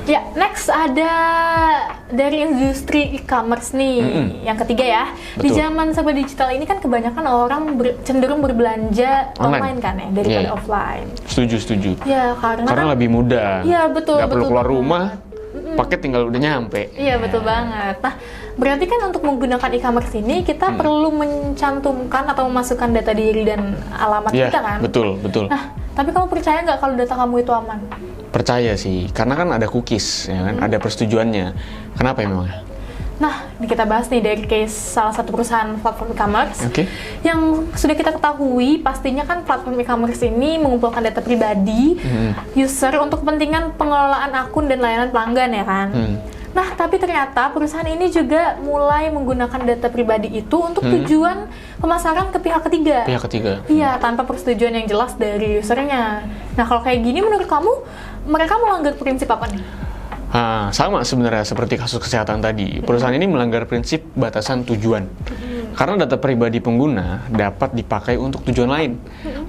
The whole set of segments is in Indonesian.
Ya, next ada dari industri e-commerce nih. Yang ketiga ya, di Betul. zaman serba digital ini kan kebanyakan orang cenderung berbelanja online kan ya, daripada Iya. offline. Setuju. Ya, karena kan, Lebih mudah. Iya, betul, Nggak perlu betul keluar banget. rumah, paket tinggal udah nyampe. Iya, betul banget. Nah, berarti kan untuk menggunakan e-commerce ini kita perlu mencantumkan atau memasukkan data diri dan alamat Iya, kita kan? betul. Nah, tapi kamu percaya nggak kalau data kamu itu aman? Percaya sih, karena kan ada cookies, ya kan? Ada persetujuannya. Kenapa ya memang? Nah, kita bahas nih dari case salah satu perusahaan platform e-commerce. Oke. Yang sudah kita ketahui, pastinya kan platform e-commerce ini mengumpulkan data pribadi user untuk kepentingan pengelolaan akun dan layanan pelanggan ya kan. Nah, tapi ternyata perusahaan ini juga mulai menggunakan data pribadi itu untuk tujuan pemasaran ke pihak ketiga. Pihak ketiga. Iya, tanpa persetujuan yang jelas dari usernya. Nah, kalau kayak gini menurut kamu, mereka melanggar prinsip apa nih? Sama sebenarnya seperti kasus kesehatan tadi. Perusahaan ini melanggar prinsip batasan tujuan. Karena data pribadi pengguna dapat dipakai untuk tujuan lain,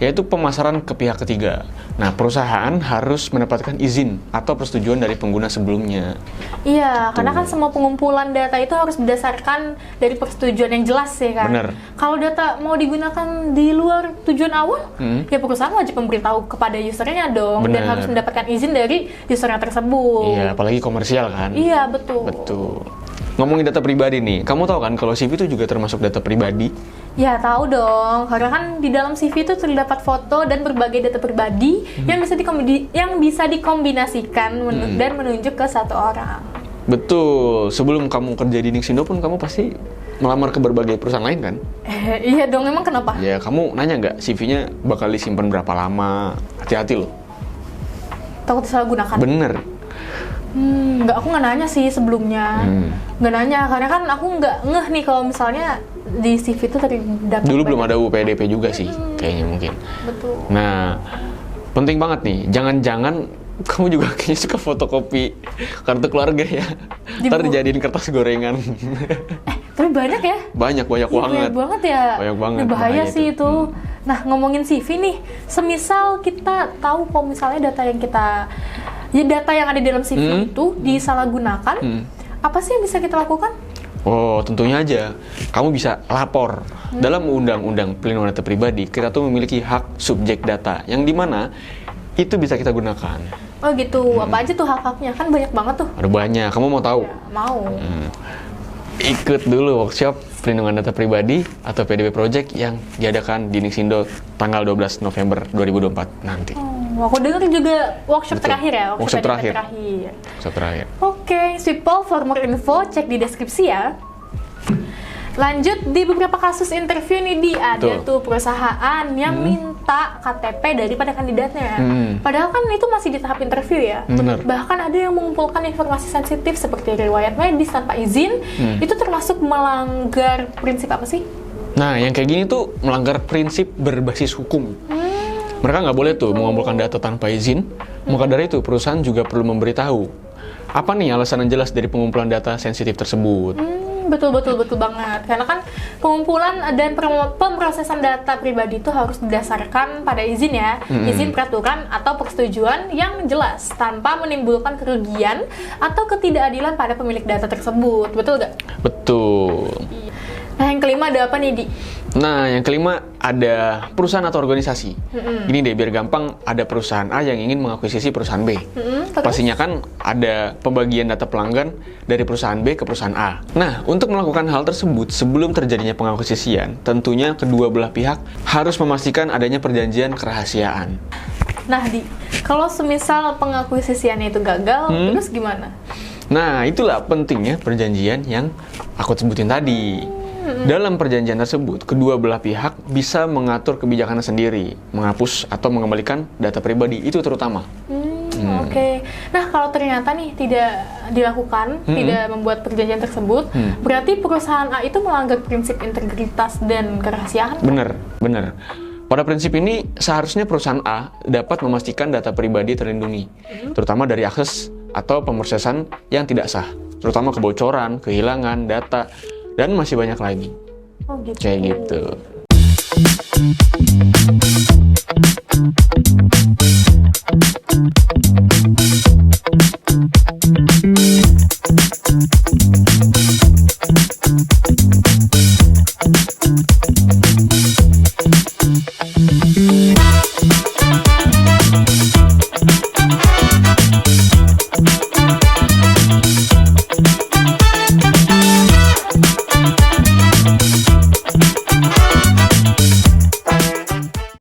yaitu pemasaran ke pihak ketiga. Nah, perusahaan harus mendapatkan izin atau persetujuan dari pengguna sebelumnya. Iya, karena kan semua pengumpulan data itu harus berdasarkan dari persetujuan yang jelas ya kan. Bener. Kalau data mau digunakan di luar tujuan awal, ya perusahaan wajib memberitahu kepada usernya dong, dan Bener. harus mendapatkan izin dari usernya tersebut. Iya, apalagi komersial kan. Iya, betul. Betul. Ngomongin data pribadi nih, kamu tahu kan kalau CV itu juga termasuk data pribadi? Ya tahu dong, karena kan di dalam CV itu terdapat foto dan berbagai data pribadi yang bisa dikombinasikan dan menunjuk ke satu orang. Betul. Sebelum kamu kerja di Nixindo pun kamu pasti melamar ke berbagai perusahaan lain kan? Iya dong, emang kenapa? Ya, kamu nanya nggak CV-nya bakal disimpan berapa lama? Hati-hati loh. Takut disalahgunakan? Bener. Aku nggak nanya sih sebelumnya. Nggak nanya, karena kan aku nggak ngeh nih kalau misalnya di CV itu terdapat Dulu belum banyak- ada UPDP juga sih, kayaknya mungkin. Betul. Nah, penting banget nih, jangan-jangan kamu juga kayaknya suka fotokopi kartu keluarga ya. Ntar dijadiin kertas gorengan. Tapi banyak ya? Banyak Iya, banget. banyak banget ya. Banyak banget, Ini bahaya bahaya sih itu. itu. Nah, ngomongin CV nih, semisal kita tahu kalau misalnya data yang ada di dalam CV itu disalahgunakan, apa sih yang bisa kita lakukan? Oh, tentunya aja. Kamu bisa lapor. Dalam Undang-Undang Pelindungan Data Pribadi, kita tuh memiliki hak subjek data, yang dimana itu bisa kita gunakan. Oh gitu, apa aja tuh hak-haknya? Kan banyak banget tuh. Ada banyak, kamu mau tahu? Ya, mau. Ikut dulu workshop Pelindungan Data Pribadi atau PDP Project yang diadakan di Nixindo tanggal 12 November 2024 nanti. Aku dengar juga workshop Betul. terakhir ya? Workshop PDP terakhir. terakhir. Workshop terakhir. Oke, people for more info, cek di deskripsi ya. Lanjut, di beberapa kasus interview nih, ada Betul. tuh perusahaan yang minta KTP daripada kandidatnya. Padahal kan itu masih di tahap interview ya. Bener. Bahkan ada yang mengumpulkan informasi sensitif seperti riwayat medis tanpa izin. Itu termasuk melanggar prinsip apa sih? Nah, yang kayak gini tuh melanggar prinsip berbasis hukum. Mereka nggak boleh tuh mengumpulkan data tanpa izin. Maka dari itu, perusahaan juga perlu memberitahu apa nih alasan yang jelas dari pengumpulan data sensitif tersebut. Betul banget. Karena kan pengumpulan dan pemrosesan data pribadi itu harus didasarkan pada izin ya. Izin peraturan atau persetujuan yang jelas tanpa menimbulkan kerugian atau ketidakadilan pada pemilik data tersebut. Betul gak? Betul. Nah, yang kelima ada apa nih, Di? Nah, yang kelima ada perusahaan atau organisasi. Gini deh, biar gampang, ada perusahaan A yang ingin mengakuisisi perusahaan B. Terus? Pastinya kan ada pembagian data pelanggan dari perusahaan B ke perusahaan A. Nah, untuk melakukan hal tersebut sebelum terjadinya pengakuisisian, tentunya kedua belah pihak harus memastikan adanya perjanjian kerahasiaan. Nah, Di, kalau semisal pengakuisisiannya itu gagal, terus gimana? Nah, itulah pentingnya perjanjian yang aku sebutin tadi. Dalam perjanjian tersebut, kedua belah pihak bisa mengatur kebijakannya sendiri, menghapus atau mengembalikan data pribadi, itu terutama. Oke. Nah, kalau ternyata nih tidak dilakukan, tidak membuat perjanjian tersebut, berarti perusahaan A itu melanggar prinsip integritas dan kerahasiaan? Benar, benar. Pada prinsip ini, seharusnya perusahaan A dapat memastikan data pribadi terlindungi, terutama dari akses atau pemrosesan yang tidak sah, terutama kebocoran, kehilangan data, dan masih banyak lagi. Oh gitu. Kayak gitu.